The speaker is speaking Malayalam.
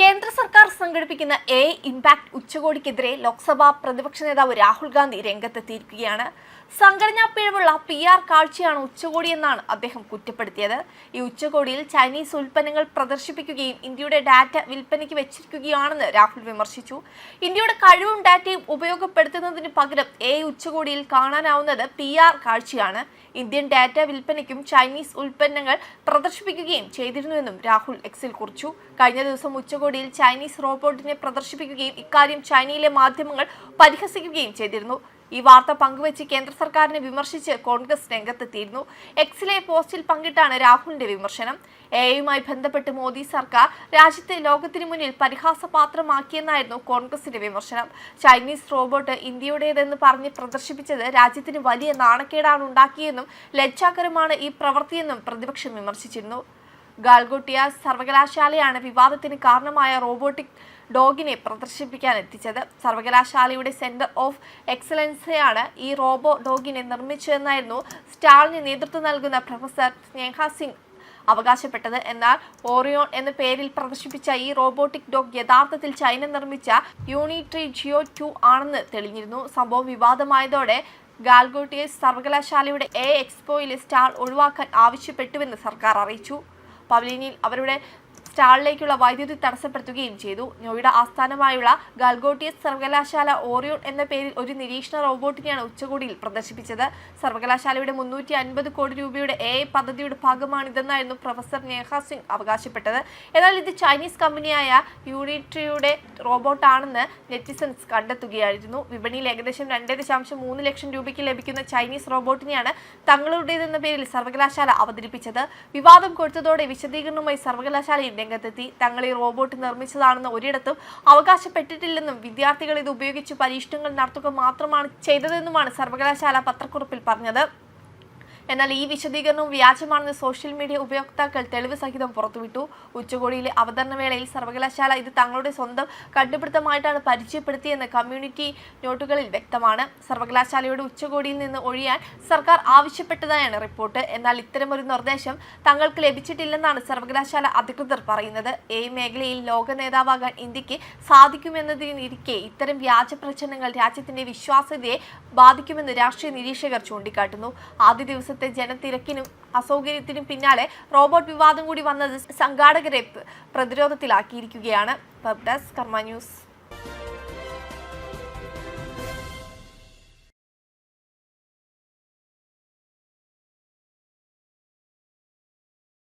കേന്ദ്ര സർക്കാർ സംഘടിപ്പിക്കുന്ന ഇംപാക്ട് ഉച്ചകോടിക്കെതിരെ ലോക്സഭാ പ്രതിപക്ഷ നേതാവ് രാഹുൽ ഗാന്ധി രംഗത്തെത്തിയിരിക്കുകയാണ്. സംഘടനാ പിഴവുള്ള PR കാഴ്ചയാണ് ഉച്ചകോടിയെന്നാണ് അദ്ദേഹം കുറ്റപ്പെടുത്തിയത്. ഈ ഉച്ചകോടിയിൽ ചൈനീസ് ഉൽപ്പന്നങ്ങൾ പ്രദർശിപ്പിക്കുകയും ഇന്ത്യയുടെ ഡാറ്റ വിൽപ്പനയ്ക്ക് വെച്ചിരിക്കുകയാണെന്ന് രാഹുൽ വിമർശിച്ചു. ഇന്ത്യയുടെ കഴിവും ഡാറ്റയും ഉപയോഗപ്പെടുത്തുന്നതിന് പകരം ഉച്ചകോടിയിൽ കാണാനാവുന്നത് PR കാഴ്ചയാണ്. ഇന്ത്യൻ ഡാറ്റ വിൽപ്പനയ്ക്കും ചൈനീസ് ഉൽപ്പന്നങ്ങൾ പ്രദർശിപ്പിക്കുകയും ചെയ്തിരുന്നുവെന്നും രാഹുൽ എക്സിൽ കുറിച്ചു. കഴിഞ്ഞ ദിവസം ഉച്ചകോടിയിൽ ചൈനീസ് റോബോട്ടിനെ പ്രദർശിപ്പിക്കുകയും ഇക്കാര്യം ചൈനയിലെ മാധ്യമങ്ങൾ പരിഹസിക്കുകയും ചെയ്തിരുന്നു. ഈ വാർത്ത പങ്കുവച്ച് കേന്ദ്ര സർക്കാരിനെ വിമർശിച്ച് കോൺഗ്രസ് രംഗത്തെത്തിയിരുന്നു. എക്സിലെ പോസ്റ്റിൽ പങ്കിട്ടാണ് രാഹുലിന്റെ വിമർശനം. യുമായി ബന്ധപ്പെട്ട് മോദി സർക്കാർ രാജ്യത്തെ ലോകത്തിന് മുന്നിൽ പരിഹാസപാത്രമാക്കിയെന്നായിരുന്നു കോൺഗ്രസിന്റെ വിമർശനം. ചൈനീസ് റോബോട്ട് ഇന്ത്യയുടേതെന്ന് പറഞ്ഞ് പ്രദർശിപ്പിച്ചത് രാജ്യത്തിന് വലിയ നാണക്കേടാണ് ഉണ്ടാക്കിയെന്നും ലജ്ജാകരമാണ് ഈ പ്രവൃത്തിയെന്നും പ്രതിപക്ഷം വിമർശിച്ചിരുന്നു. ഗാൽഗോട്ടിയ സർവകലാശാലയാണ് വിവാദത്തിന് കാരണമായ റോബോട്ടിക് ഡോഗിനെ പ്രദർശിപ്പിക്കാൻ എത്തിച്ചത്. സർവകലാശാലയുടെ സെന്റർ ഓഫ് എക്സലൻസിയാണ് ഈ റോബോ ഡോഗിനെ നിർമ്മിച്ചതെന്നായിരുന്നു സ്റ്റാളിന് നേതൃത്വം നൽകുന്ന പ്രൊഫസർ സ്നേഹ സിംഗ് അവകാശപ്പെട്ടത്. എന്നാൽ ഓറിയോൺ എന്ന പേരിൽ പ്രദർശിപ്പിച്ച ഈ റോബോട്ടിക് ഡോഗ് യഥാർത്ഥത്തിൽ ചൈന നിർമ്മിച്ച യൂണിട്രി ജിയോ 2 ആണെന്ന് തെളിഞ്ഞിരുന്നു. സംഭവം വിവാദമായതോടെ ഗാൽഗോട്ടിയസ് സർവകലാശാലയുടെ എക്സ്പോയിലെ സ്റ്റാൾ ഒഴിവാക്കാൻ ആവശ്യപ്പെട്ടുവെന്ന് സർക്കാർ അറിയിച്ചു. പവലിയനിൽ അവരുടെ സ്റ്റാളിലേക്കുള്ള വൈദ്യുതി തടസ്സപ്പെടുത്തുകയും ചെയ്തു. നോയിഡ ആസ്ഥാനമായുള്ള ഗാൽഗോട്ടിയസ് സർവകലാശാല ഓറിയോൺ എന്ന പേരിൽ ഒരു നിരീക്ഷണ റോബോട്ടിനെയാണ് ഉച്ചകോടിയിൽ പ്രദർശിപ്പിച്ചത്. സർവകലാശാലയുടെ 350 കോടി രൂപയുടെ പദ്ധതിയുടെ ഭാഗമാണിതെന്നായിരുന്നു പ്രൊഫസർ നേഹ സിംഗ് അവകാശപ്പെട്ടത്. എന്നാൽ ഇത് ചൈനീസ് കമ്പനിയായ യൂണിട്രിയുടെ റോബോട്ടാണെന്ന് നെറ്റിസൺസ് കണ്ടെത്തുകയായിരുന്നു. വിപണിയിൽ ഏകദേശം 2.3 ലക്ഷം രൂപയ്ക്ക് ലഭിക്കുന്ന ചൈനീസ് റോബോട്ടിനെയാണ് തങ്ങളുടേതെന്ന പേരിൽ സർവകലാശാല അവതരിപ്പിച്ചത്. വിവാദം കൊടുത്തതോടെ വിശദീകരണവുമായി സർവകലാശാലയിൽ രംഗത്തെത്തി. തങ്ങൾ ഈ റോബോട്ട് നിർമ്മിച്ചതാണെന്ന് ഒരിടത്തും അവകാശപ്പെട്ടിട്ടില്ലെന്നും വിദ്യാർത്ഥികൾ ഇത് ഉപയോഗിച്ച് പരീക്ഷണങ്ങൾ നടത്തുക മാത്രമാണ് ചെയ്തതെന്നുമാണ് സർവകലാശാല പത്രക്കുറിപ്പിൽ പറഞ്ഞത്. എന്നാൽ ഈ വിശദീകരണവും വ്യാജമാണെന്ന് സോഷ്യൽ മീഡിയ ഉപയോക്താക്കൾ തെളിവ് സഹിതം പുറത്തുവിട്ടു. ഉച്ചകോടിയിലെ അവതരണ വേളയിൽ സർവകലാശാല ഇത് തങ്ങളുടെ സ്വന്തം കണ്ടുപിടുത്തമായിട്ടാണ് പരിചയപ്പെടുത്തിയെന്ന് കമ്മ്യൂണിറ്റി നോട്ടുകളിൽ വ്യക്തമാണ്. സർവകലാശാലയുടെ ഉച്ചകോടിയിൽ നിന്ന് ഒഴിയാൻ സർക്കാർ ആവശ്യപ്പെട്ടതായാണ് റിപ്പോർട്ട്. എന്നാൽ ഇത്തരമൊരു നിർദ്ദേശം തങ്ങൾക്ക് ലഭിച്ചിട്ടില്ലെന്നാണ് സർവകലാശാല അധികൃതർ പറയുന്നത്. മേഖലയിൽ ലോക നേതാവാകാൻ ഇന്ത്യക്ക് സാധിക്കുമെന്നതിനിരിക്കെ ഇത്തരം വ്യാജ പ്രചരണങ്ങൾ രാജ്യത്തിന്റെ വിശ്വാസ്യതയെ ബാധിക്കുമെന്ന് രാഷ്ട്രീയ നിരീക്ഷകർ ചൂണ്ടിക്കാട്ടുന്നു. ആദ്യ ദിവസത്തെ ജനത്തിരക്കിനും അസൗകര്യത്തിനും പിന്നാലെ റോബോട്ട് വിവാദം കൂടി വന്നത് സംഘാടകരെ പ്രതിരോധത്തിലാക്കിയിരിക്കുകയാണ്. വെബ് ഡെസ്ക് കർമ്മ ന്യൂസ്.